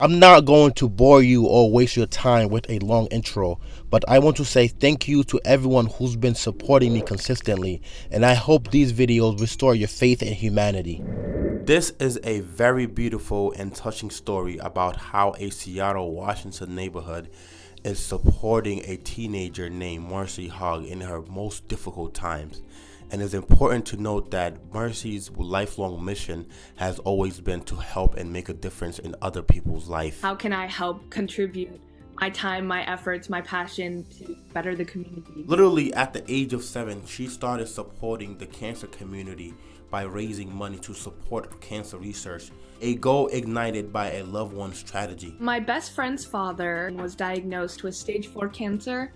I'm not going to bore you or waste your time with a long intro, but I want to say thank you to everyone who's been supporting me consistently, and I hope these videos restore your faith in humanity. This is a very beautiful and touching story about how a Seattle, Washington neighborhood is supporting a teenager named Mercy Hogg in her most difficult times. And it's important to note that Mercy's lifelong mission has always been to help and make a difference in other people's life. How can I help contribute my time, my efforts, my passion to better the community? Literally at the age of 7, she started supporting the cancer community by raising money to support cancer research, a goal ignited by a loved one's tragedy. My best friend's father was diagnosed with stage 4 cancer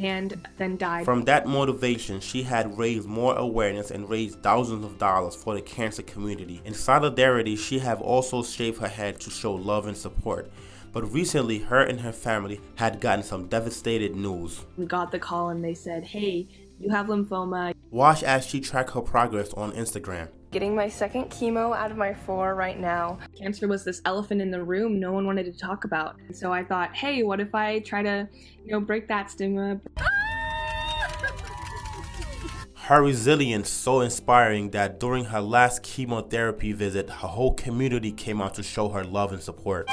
and then died. From that motivation, she had raised more awareness and raised thousands of dollars for the cancer community. In solidarity, she have also shaved her head to show love and support. But recently, her and her family had gotten some devastated news. We got the call and they said, hey, you have lymphoma. Watch as she tracked her progress on Instagram. Getting my second chemo out of my 4 right now. Cancer was this elephant in the room no one wanted to talk about. And so I thought, hey, what if I try to, break that stigma? Her resilience so inspiring that during her last chemotherapy visit, her whole community came out to show her love and support.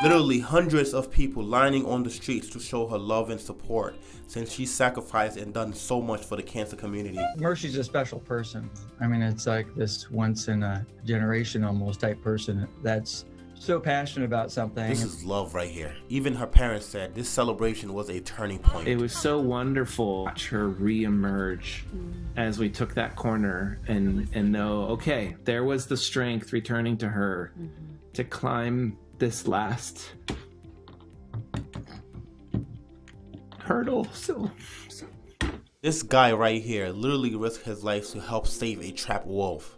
Literally hundreds of people lining on the streets to show her love and support since she sacrificed and done so much for the cancer community. Mercy's a special person. I mean, it's like this once in a generation almost type person that's so passionate about something. This is love right here. Even her parents said this celebration was a turning point. It was so wonderful to watch her re-emerge as we took that corner and know, okay, there was the strength returning to her to climb this last hurdle. So this guy right here literally risked his life to help save a trapped wolf.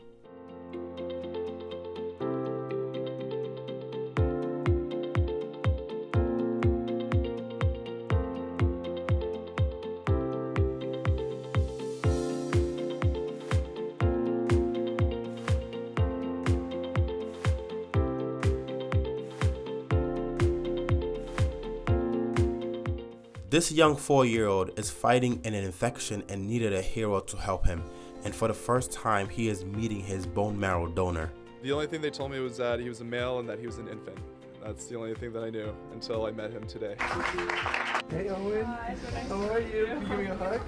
This young 4-year-old is fighting an infection and needed a hero to help him. And for the first time, he is meeting his bone marrow donor. The only thing they told me was that he was a male and that he was an infant. That's the only thing that I knew until I met him today. Hey Owen, how are you? Can you give me a hug?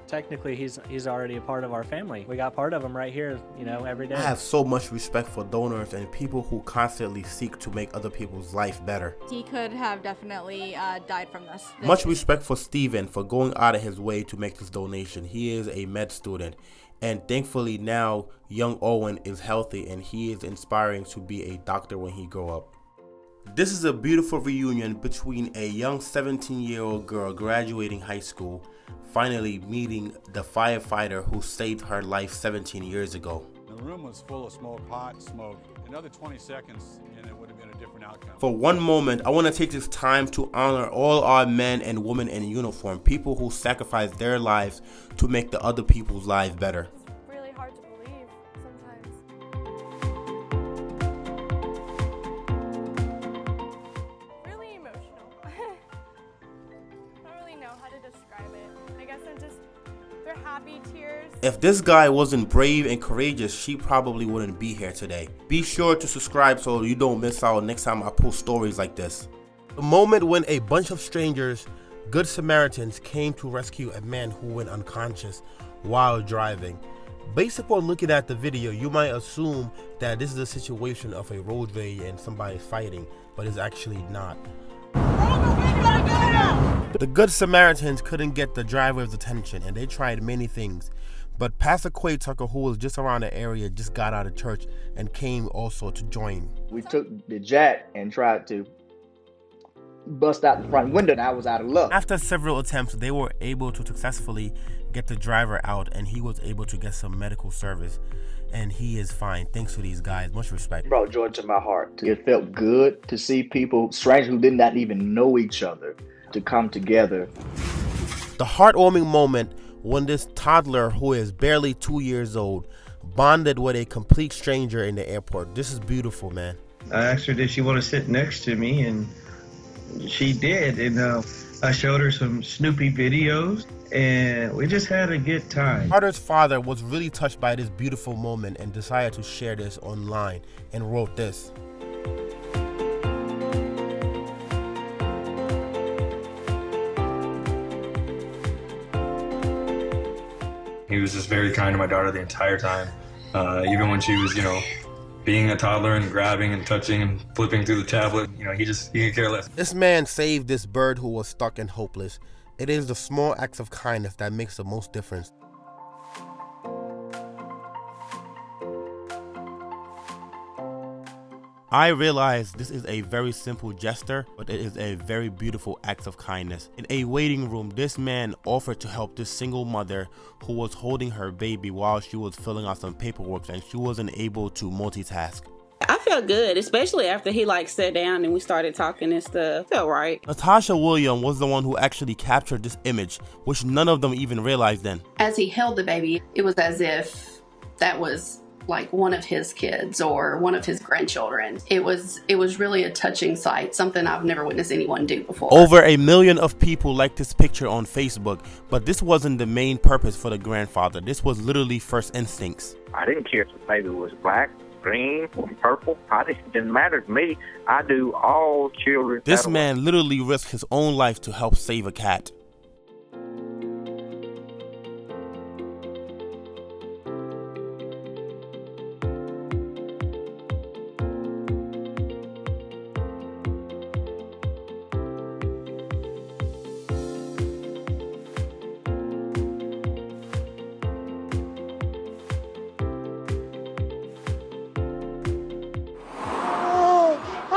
Technically, he's already a part of our family. We got part of him right here, every day. I have so much respect for donors and people who constantly seek to make other people's life better. He could have definitely died from this. Much respect for Steven for going out of his way to make this donation. He is a med student, and thankfully now young Owen is healthy and he is inspiring to be a doctor when he grow up. This is a beautiful reunion between a young 17-year-old girl graduating high school, finally meeting the firefighter who saved her life 17 years ago. The room was full of smoke, hot smoke. Another 20 seconds and it would have been a different outcome. For one moment, I want to take this time to honor all our men and women in uniform, people who sacrifice their lives to make the other people's lives better. It's really hard to believe sometimes. Really emotional. I don't really know how to describe it. I guess they're happy tears. If this guy wasn't brave and courageous, she probably wouldn't be here today. Be sure to subscribe so you don't miss out next time I post stories like this. The moment when a bunch of strangers, good Samaritans, came to rescue a man who went unconscious while driving. Based upon looking at the video, you might assume that this is a situation of a road rage and somebody fighting, but it's actually not. The good Samaritans couldn't get the driver's attention and they tried many things. But Pastor Quay Tucker, who was just around the area, just got out of church and came also to join. We took the jack and tried to bust out the front window and I was out of luck. After several attempts, they were able to successfully get the driver out and he was able to get some medical service. And he is fine. Thanks to these guys. Much respect. It brought joy to my heart. It felt good to see people, strangers who did not even know each other, to come together. The heartwarming moment when this toddler, who is barely 2 years old, bonded with a complete stranger in the airport. This is beautiful, man. I asked her, did she want to sit next to me? And she did. And I showed her some Snoopy videos, and we just had a good time. Carter's father was really touched by this beautiful moment and decided to share this online and wrote this. He was just very kind to my daughter the entire time. Even when she was, being a toddler and grabbing and touching and flipping through the tablet, he could care less. This man saved this bird who was stuck and hopeless. It is the small acts of kindness that makes the most difference. I realize this is a very simple gesture, but it is a very beautiful act of kindness. In a waiting room, this man offered to help this single mother who was holding her baby while she was filling out some paperwork and she wasn't able to multitask. I felt good, especially after he sat down and we started talking and stuff. Felt right. Natasha Williams was the one who actually captured this image, which none of them even realized then. As he held the baby, it was as if that was like one of his kids or one of his grandchildren. It was really a touching sight, something I've never witnessed anyone do before. Over 1 million of people liked this picture on Facebook, but this wasn't the main purpose for the grandfather. This was literally first instincts. I didn't care if the baby was black, green, or purple. It didn't matter to me. I do all children. This man literally risked his own life to help save a cat.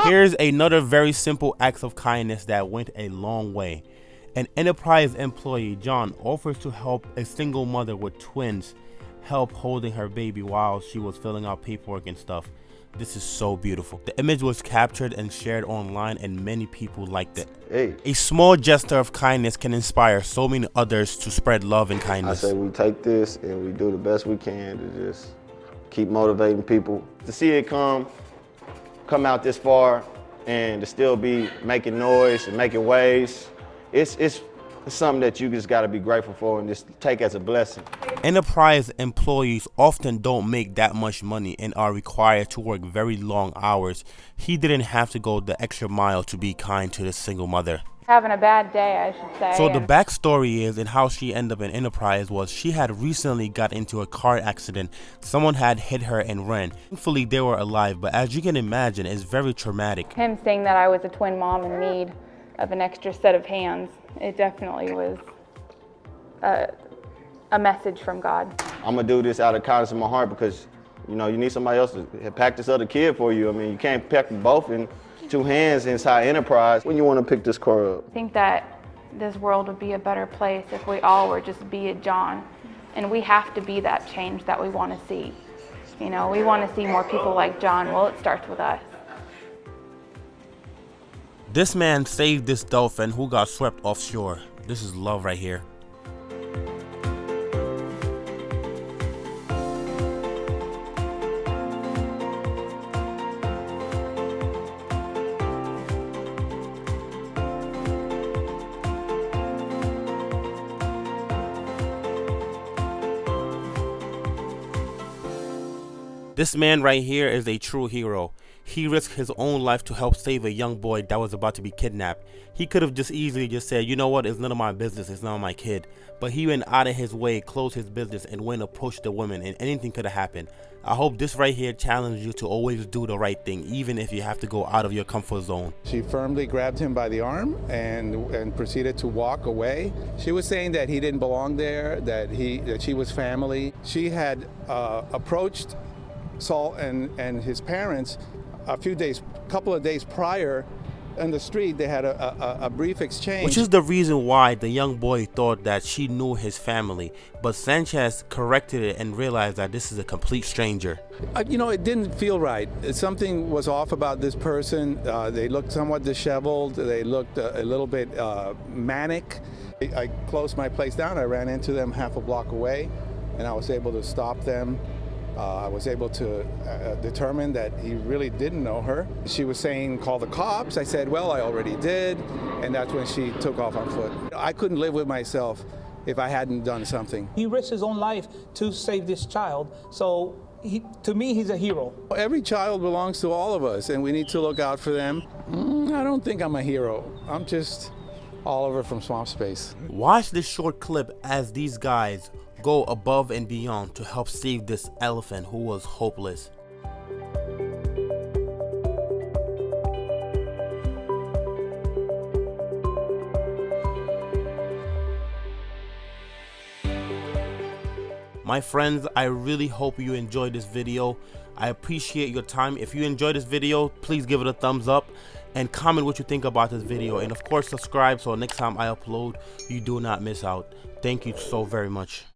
Here's another very simple act of kindness that went a long way. An Enterprise employee, John, offers to help a single mother with twins help holding her baby while she was filling out paperwork and stuff. This is so beautiful. The image was captured and shared online and many people liked it. Hey. A small gesture of kindness can inspire so many others to spread love and kindness. I say we take this and we do the best we can to just keep motivating people. To see it come out this far and to still be making noise and making waves, it's something that you just got to be grateful for and just take as a blessing. Enterprise employees often don't make that much money and are required to work very long hours. He didn't have to go the extra mile to be kind to this single mother. Having a bad day, I should say. So the backstory is, and how she ended up in Enterprise was she had recently got into a car accident. Someone had hit her and ran. Thankfully they were alive, but as you can imagine, it's very traumatic. Him saying that I was a twin mom in need of an extra set of hands, it definitely was a message from God. I'm gonna do this out of kindness in my heart because you need somebody else to pack this other kid for you. I mean, you can't pack them both in 2 hands inside Enterprise when you want to pick this car up. I think that this world would be a better place if we all were just be a John, and we have to be that change that we want to see. We want to see more people like John. Well, it starts with us. This man saved this dolphin who got swept offshore. This is love right here. This man right here is a true hero. He risked his own life to help save a young boy that was about to be kidnapped. He could have just easily said, you know what, it's none of my business, it's not my kid. But he went out of his way, closed his business, and went approach the woman, and anything could have happened. I hope this right here challenges you to always do the right thing, even if you have to go out of your comfort zone. She firmly grabbed him by the arm and proceeded to walk away. She was saying that he didn't belong there, that she was family. She had approached Saul and his parents couple of days prior in the street. They had a brief exchange. Which is the reason why the young boy thought that she knew his family. But Sanchez corrected it and realized that this is a complete stranger. It didn't feel right. Something was off about this person. They looked somewhat disheveled. They looked a little bit manic. I closed my place down. I ran into them half a block away, and I was able to stop them. I was able to determine that he really didn't know her. She was saying, call the cops. I said, well, I already did. And that's when she took off on foot. I couldn't live with myself if I hadn't done something. He risked his own life to save this child. So to me, he's a hero. Every child belongs to all of us, and we need to look out for them. I don't think I'm a hero. I'm just Oliver from Swamp Space. Watch this short clip as these guys go above and beyond to help save this elephant who was hopeless. My friends, I really hope you enjoyed this video. I appreciate your time. If you enjoyed this video, please give it a thumbs up and comment what you think about this video. And of course, subscribe so next time I upload, you do not miss out. Thank you so very much.